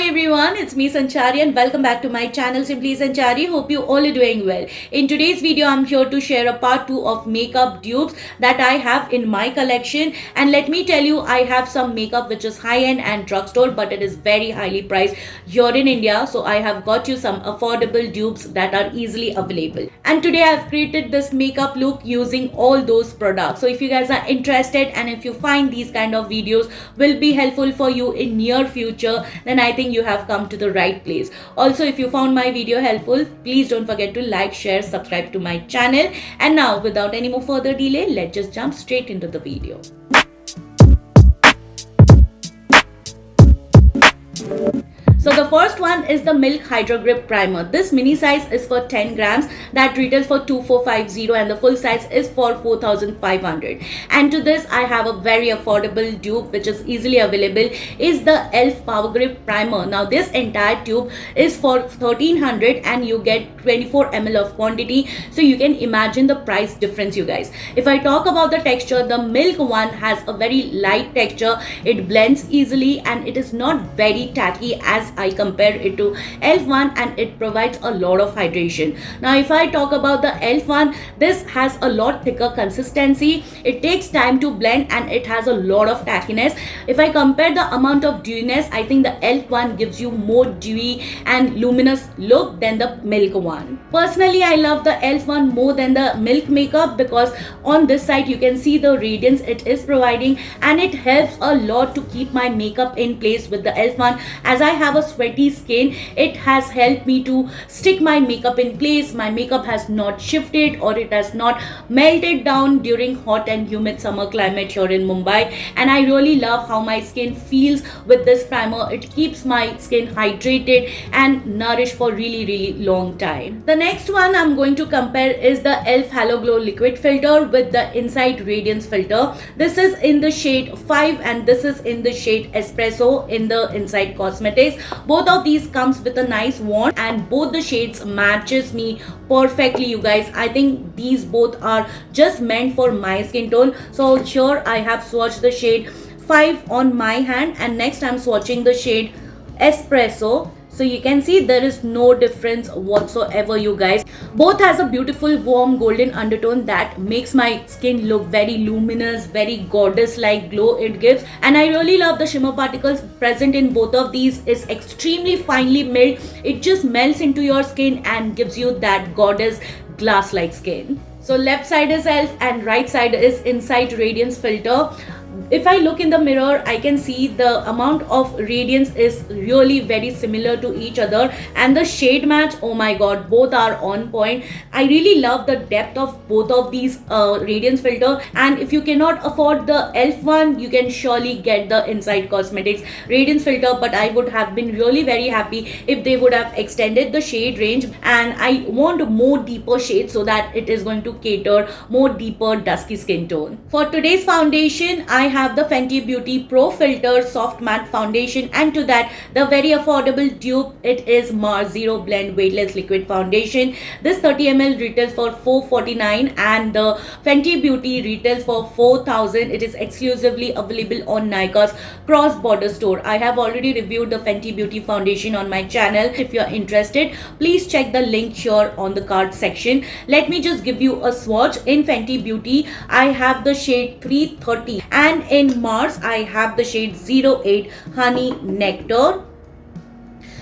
everyone, it's me Sanchari and welcome back to my channel Simply Sanchari. Hope you all are doing well. In today's video, I'm here to share a part 2 of makeup dupes that I have in my collection. And let me tell you, I have some makeup which is high-end and drugstore, but it is very highly priced here in India. So I have got you some affordable dupes that are easily available. And today I've created this makeup look using all those products. So if you guys are interested and if you find these kind of videos will be helpful for you in near future, then I think you have come to the right place. Also, if you found my video helpful, please don't forget to like, share, subscribe to my channel. And now, without any more further delay, let's just jump straight into the video. So the first one is the Milk Hydra Grip Primer. This mini size is for 10 grams that retails for 2450 and the full size is for 4500. And to this I have a very affordable dupe which is easily available is the e.l.f. Power Grip Primer. Now this entire tube is for 1300 and you get 24 ml of quantity. So you can imagine the price difference, you guys. If I talk about the texture, the Milk one has a very light texture. It blends easily and it is not very tacky as I compare it to e.l.f. one, and it provides a lot of hydration. Now if I talk about the e.l.f. one, this has a lot thicker consistency. It takes time to blend and it has a lot of tackiness. If I compare the amount of dewiness, I think the e.l.f. one gives you more dewy and luminous look than the Milk one. Personally, I love the e.l.f. one more than the Milk makeup because on this side you can see the radiance it is providing and it helps a lot to keep my makeup in place with the e.l.f. one. As I have a sweaty skin, it has helped me to stick my makeup in place. My makeup has not shifted or it has not melted down during hot and humid summer climate here in Mumbai, and I really love how my skin feels with this primer. It keeps my skin hydrated and nourished for really long time. The next one I'm going to compare is the e.l.f. Halo Glow Liquid Filter with the Inside Radiance Filter. This is in the shade 5 and this is in the shade Espresso in the Inside Cosmetics. Both of these comes with a nice wand and both the shades matches me perfectly, you guys. I think these both are just meant for my skin tone. So here I have swatched the shade 5 on my hand and next I'm swatching the shade Espresso. So you can see there is no difference whatsoever, you guys. Both has a beautiful warm golden undertone that makes my skin look very luminous, very goddess like glow it gives. And I really love the shimmer particles present in both of these. Is extremely finely milled. It just melts into your skin and gives you that goddess glass like skin. So left side is e.l.f. and right side is Inside Radiance Filter. If I look in the mirror, I can see the amount of radiance is really very similar to each other and the shade match, oh my god, both are on point. I really love the depth of both of these radiance filter, and if you cannot afford the e.l.f. one, you can surely get the Inside Cosmetics radiance filter, but I would have been really very happy if they would have extended the shade range, and I want more deeper shades so that it is going to cater more deeper dusky skin tone. For today's foundation, I have the Fenty Beauty Pro Filter Soft Matte Foundation, and to that the very affordable dupe, it is Mars Zero Blend Weightless Liquid Foundation. This 30 ml retails for 449 and the Fenty Beauty retails for 4000. It is exclusively available on Nykaa's cross-border store. I have already reviewed the Fenty Beauty foundation on my channel. If you are interested, please check the link here on the card section. Let me just give you a swatch. In Fenty Beauty, I have the shade 330 and in Mars I have the shade 08 Honey Nectar.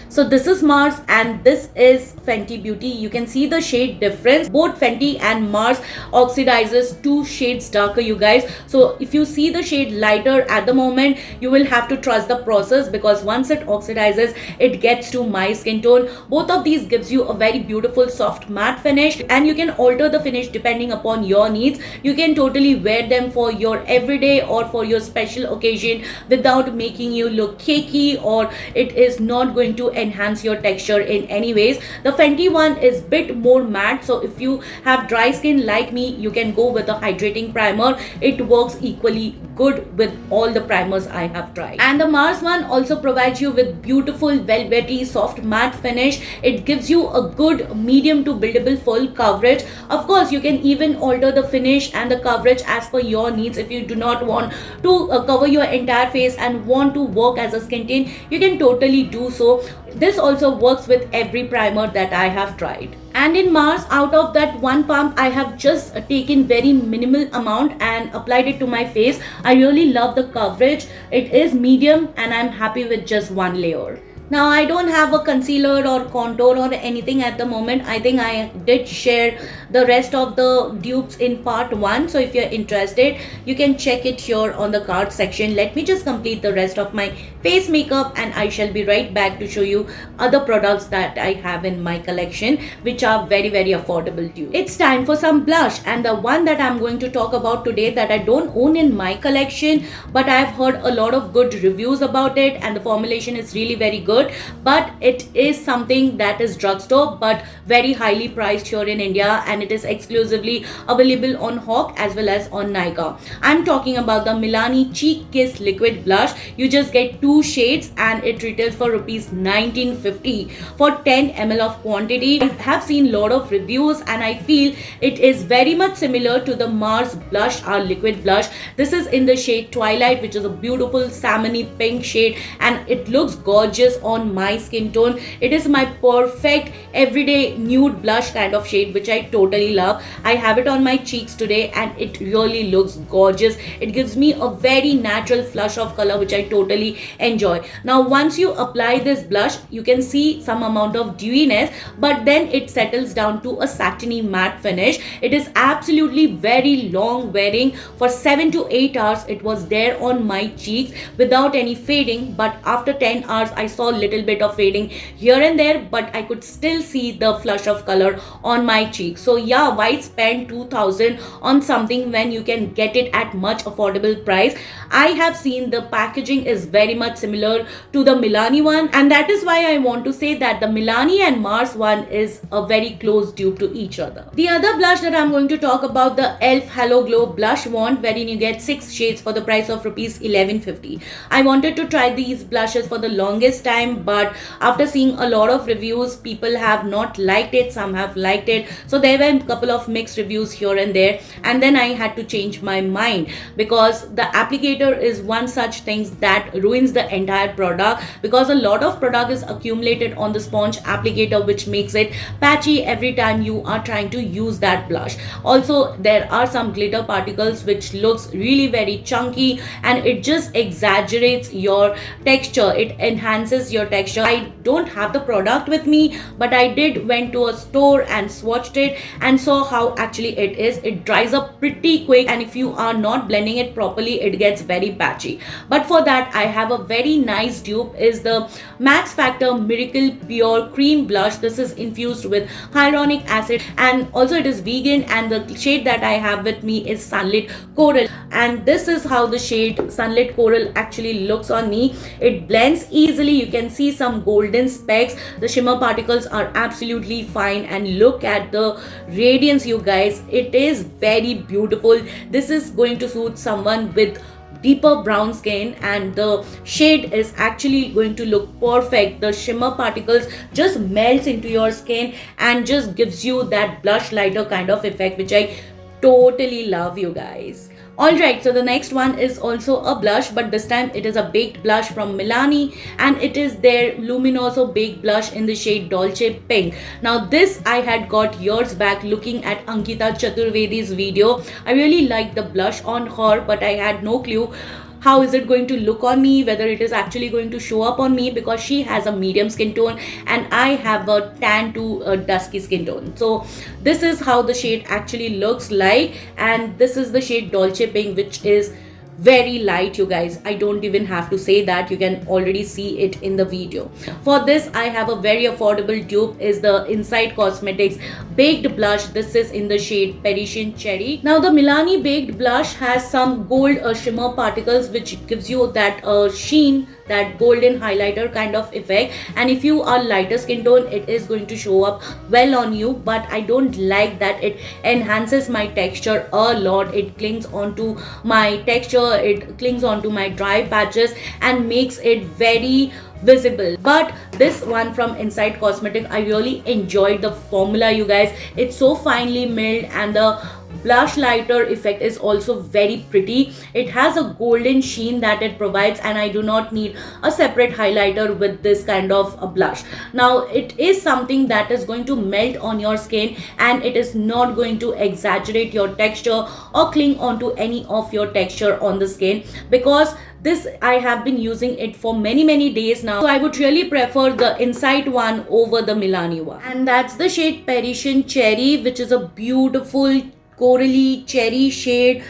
So this is Mars and this is Fenty Beauty. You can see the shade difference. Both Fenty and Mars oxidizes 2 shades darker, you guys. So if you see the shade lighter at the moment, you will have to trust the process because once it oxidizes, it gets to my skin tone. Both of these gives you a very beautiful soft matte finish and you can alter the finish depending upon your needs. You can totally wear them for your everyday or for your special occasion without making you look cakey, or it is not going to enhance your texture in any ways. The Fenty one is bit more matte, so if you have dry skin like me, you can go with a hydrating primer. It works equally good with all the primers I have tried. And the Mars one also provides you with beautiful velvety soft matte finish. It gives you a good medium to buildable full coverage. Of course, you can even alter the finish and the coverage as per your needs. If you do not want to cover your entire face and want to work as a skin tint, you can totally do so. This also works with every primer that I have tried. And in Mars, out of that one pump, I have just taken very minimal amount and applied it to my face. I really love the coverage. It is medium and I'm happy with just one layer. Now, I don't have a concealer or contour or anything at the moment. I think I did share the rest of the dupes in part 1. So if you're interested, you can check it here on the card section. Let me just complete the rest of my face makeup and I shall be right back to show you other products that I have in my collection, which are very, very affordable dupes. It's time for some blush, and the one that I'm going to talk about today that I don't own in my collection, but I've heard a lot of good reviews about it and the formulation is really very good. But it is something that is drugstore but very highly priced here in India, and it is exclusively available on Hawk as well as on Nykaa. I'm talking about the Milani Cheek Kiss Liquid Blush. You just get 2 shades and it retails for rupees 1950 for 10 ml of quantity. I have seen a lot of reviews and I feel it is very much similar to the Mars blush or liquid blush. This is in the shade Twilight, which is a beautiful salmony pink shade, and it looks gorgeous on my skin tone. It is my perfect everyday nude blush kind of shade, which I totally love. I have it on my cheeks today and it really looks gorgeous. It gives me a very natural flush of color, which I totally enjoy. Now, once you apply this blush, you can see some amount of dewiness, but then it settles down to a satiny matte finish. It is absolutely very long wearing. For 7 to 8 hours it was there on my cheeks without any fading, but after 10 hours I saw little bit of fading here and there, but I could still see the flush of color on my cheek. So yeah, why spend 2000 on something when you can get it at much affordable price? I have seen the packaging is very much similar to the Milani one, and that is why I want to say that the Milani and Mars one is a very close dupe to each other. The other blush that I'm going to talk about, the e.l.f. Hello Glow Blush Wand, wherein you get 6 shades for the price of rupees 1150. I wanted to try these blushes for the longest time, but after seeing a lot of reviews, people have not liked it, some have liked it. So there were a couple of mixed reviews here and there, and then I had to change my mind because the applicator is one such thing that ruins the entire product, because a lot of product is accumulated on the sponge applicator, which makes it patchy every time you are trying to use that blush. Also, there are some glitter particles which looks really very chunky and it just exaggerates your texture. It enhances your texture. I don't have the product with me, but I did went to a store and swatched it and saw how actually it is. It dries up pretty quick, and if you are not blending it properly, it gets very patchy. But for that, I have a very nice dupe, is the Max Factor Miracle Pure Cream Blush. This is infused with hyaluronic acid and also it is vegan, and the shade that I have with me is Sunlit Coral, and this is how the shade Sunlit Coral actually looks on me. It blends easily. You can see some golden specks. The shimmer particles are absolutely fine, and look at the radiance, you guys. It is very beautiful. This is going to suit someone with deeper brown skin, and the shade is actually going to look perfect. The shimmer particles just melts into your skin and just gives you that blush lighter kind of effect, which I totally love, you guys. Alright, so the next one is also a blush, but this time it is a baked blush from Milani, and it is their Luminoso Baked Blush in the shade Dolce Pink. Now this I had got years back looking at Ankita Chaturvedi's video. I really liked the blush on her, but I had no clue how is it going to look on me, whether it is actually going to show up on me, because she has a medium skin tone and I have a tan to a dusky skin tone. So this is how the shade actually looks like, and this is the shade Dolce Pink, which is very light, you guys. I don't even have to say that, you can already see it in the video. For this I have a very affordable dupe, is the Inside Cosmetics Baked Blush. This is in the shade Parisian Cherry. Now the Milani Baked Blush has some gold shimmer particles, which gives you that sheen, that golden highlighter kind of effect, and if you are lighter skin tone, it is going to show up well on you. But I don't like that it enhances my texture a lot. It clings onto my texture moisture, it clings onto my dry patches and makes it very visible. But this one from Inside Cosmetic, I really enjoyed the formula, you guys. It's so finely milled and the blush lighter effect is also very pretty. It has a golden sheen that it provides, and I do not need a separate highlighter with this kind of a blush. Now it is something that is going to melt on your skin, and it is not going to exaggerate your texture or cling onto any of your texture on the skin, because this I have been using it for many days now. So I would really prefer the Insight one over the Milani one. And that's the shade Parisian Cherry, which is a beautiful corally cherry shade.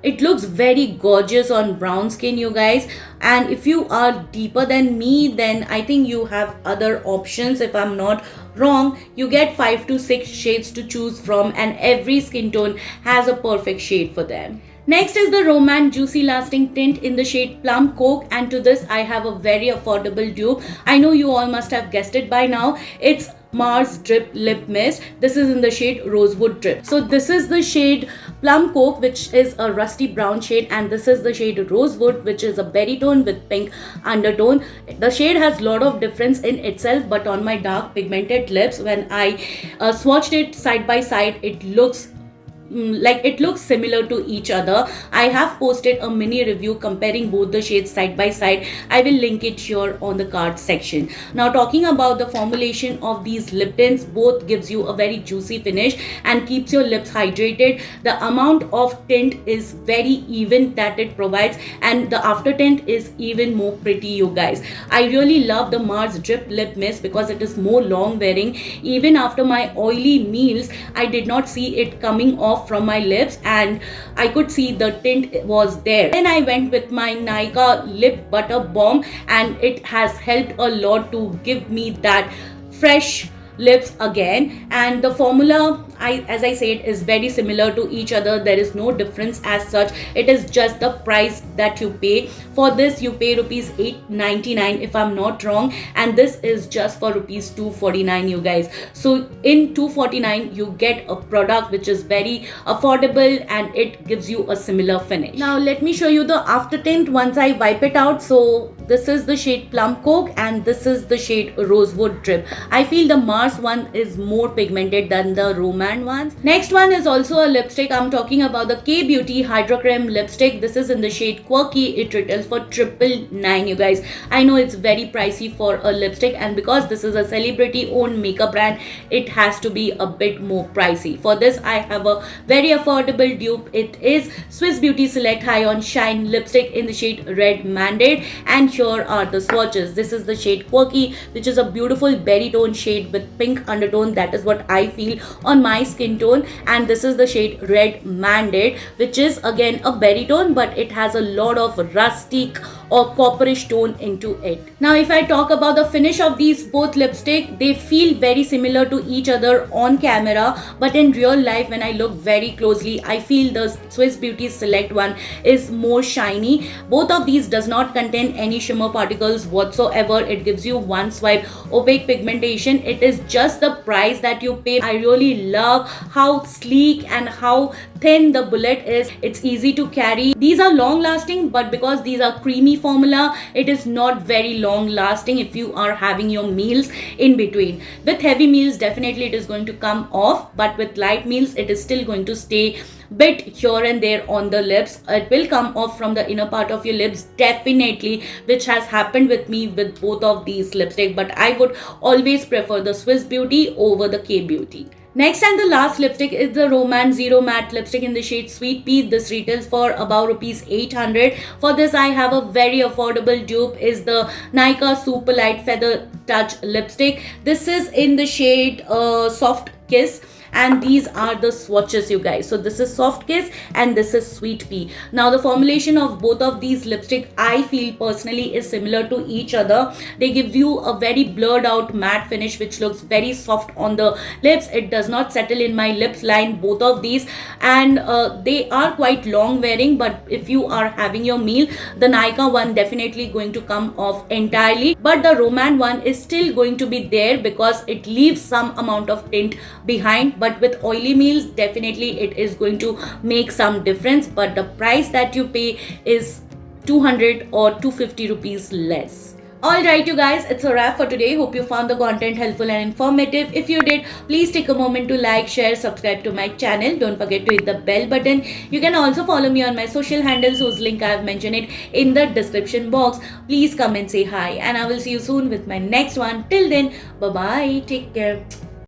It looks very gorgeous on brown skin, you guys. And if you are deeper than me, then I think you have other options. If I'm not wrong, you get 5 to 6 shades to choose from, and every skin tone has a perfect shade for them. Next is the Romance Juicy Lasting Tint in the shade Plum Coke, and to this I have a very affordable dupe. I know you all must have guessed it by now. It's Mars Drip Lip Mist. This is in the shade Rosewood Drip. So this is the shade Plum Coke, which is a rusty brown shade, and this is the shade Rosewood, which is a berry tone with pink undertone. The shade has a lot of difference in itself, but on my dark pigmented lips, when I swatched it side by side, it looks similar to each other. I have posted a mini review comparing both the shades side by side. I will link it here on the card section. Now talking about the formulation of these lip tints, both gives you a very juicy finish and keeps your lips hydrated. The amount of tint is very even that it provides, and the after tint is even more pretty, you guys. I really love the Mars Drip Lip Mist because it is more long wearing. Even after my oily meals, I did not see it coming off from my lips, and I could see the tint was there. Then I went with my Nykaa Lip Butter Balm, and it has helped a lot to give me that fresh lips again. And the formula, as I said, is very similar to each other. There is no difference as such. It is just the price that you pay. For this you pay rupees 899 if I'm not wrong, and this is just for rupees 249, you guys. So in 249 you get a product which is very affordable and it gives you a similar finish. Now let me show you the after tint once I wipe it out. So this is the shade Plum Coke and this is the shade Rosewood Drip. I feel the Mars one is more pigmented than the Romance ones. Next one is also a lipstick. I'm talking about the K Beauty Hydro Creme lipstick. This is in the shade Quirky. It retails for 999, you guys. I know it's very pricey for a lipstick, and because this is a celebrity owned makeup brand, it has to be a bit more pricey. For this I have a very affordable dupe. It is Swiss Beauty Select High on Shine lipstick in the shade Red Mandate, and here are the swatches. This is the shade Quirky, which is a beautiful berry tone shade with pink undertone. That is what I feel on my skin tone. And this is the shade Red Mandate, which is again a berry tone, but it has a lot of rustic or copperish tone into it. Now if I talk about the finish of these both lipstick, they feel very similar to each other on camera, but in real life when I look very closely, I feel the Swiss Beauty Select one is more shiny. Both of these does not contain any shimmer particles whatsoever. It gives you one swipe opaque pigmentation. It is just the price that you pay. I really love how sleek and how thin the bullet is. It's easy to carry. These are long lasting, but because these are creamy formula, it is not very long lasting if you are having your meals in between. With heavy meals definitely it is going to come off, but with light meals it is still going to stay bit here and there on the lips. It will come off from the inner part of your lips definitely, which has happened with me with both of these lipstick, but I would always prefer the Swiss Beauty over the K Beauty. Next and the last lipstick is the Romance Zero Matte lipstick in the shade Sweet Pea. This retails for about rupees 800. For this I have a very affordable dupe, is the Nykaa Super Light Feather Touch lipstick. This is in the shade Soft Kiss, and these are the swatches, you guys. So this is Soft Kiss and this is Sweet Pea. Now the formulation of both of these lipstick I feel personally is similar to each other. They give you a very blurred out matte finish which looks very soft on the lips. It does not settle in my lips line, both of these, and they are quite long wearing, but if you are having your meal, the Nykaa one definitely going to come off entirely, but the Romance one is still going to be there because it leaves some amount of tint behind, but with oily meals definitely it is going to make some difference, but the price that you pay is 200 or 250 rupees less. Alright, you guys, it's a wrap for today. Hope you found the content helpful and informative. If you did, please take a moment to like, share, subscribe to my channel. Don't forget to hit the bell button. You can also follow me on my social handles, whose link I have mentioned it in the description box. Please come and say hi, and I will see you soon with my next one. Till then, bye bye. Take care.